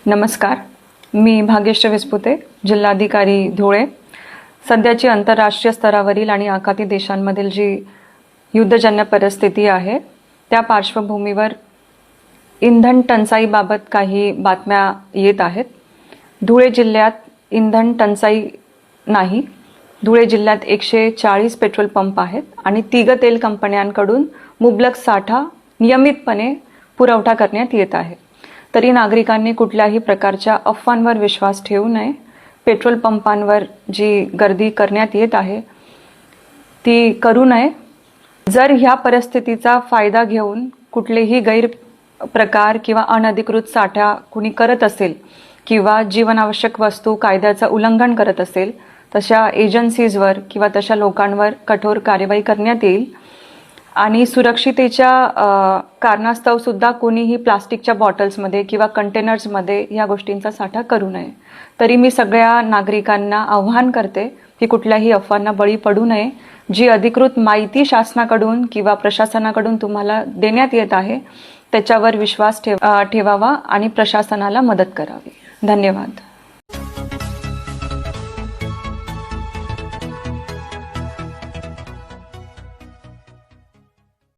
नमस्कार, मी भाग्यश्री विस्पुते, जिल्हाधिकारी धुळे. सध्याची आंतरराष्ट्रीय स्तरावरील आणि आखाती देशांमधील जी युद्धजन्य परिस्थिती आहे त्या पार्श्वभूमीवर इंधन टंचाईबाबत काही बातम्या येत आहेत. धुळे जिल्ह्यात इंधन टंचाई नाही. धुळे जिल्ह्यात 140 पेट्रोल पंप आहेत आणि तिघ तेल कंपन्यांकडून मुबलक साठा नियमितपणे पुरवठा करण्यात येत आहे. तरी नागरिकांनी कुठल्याही प्रकारच्या अफवांवर विश्वास ठेवू नये. पेट्रोल पंपांवर जी गर्दी करण्यात येत आहे ती करू नये. जर ह्या परिस्थितीचा फायदा घेऊन कुठलेही गैरप्रकार किंवा अनधिकृत साठा कुणी करत असेल किंवा जीवनावश्यक वस्तू कायद्याचं उल्लंघन करत असेल तशा एजन्सीजवर किंवा तशा लोकांवर कठोर कार्यवाही करण्यात येईल. आणि सुरक्षितेच्या कारणास्तव सुद्धा कोणीही प्लास्टिकच्या बॉटल्समध्ये किंवा कंटेनर्समध्ये या गोष्टींचा साठा करू नये. तरी मी सगळ्या नागरिकांना आव्हान करते की कुठल्याही अफवांना बळी पडू नये. जी अधिकृत माहिती शासनाकडून किंवा प्रशासनाकडून तुम्हाला देण्यात येत आहे त्याच्यावर विश्वास ठेवावा आणि प्रशासनाला मदत करावी. धन्यवाद.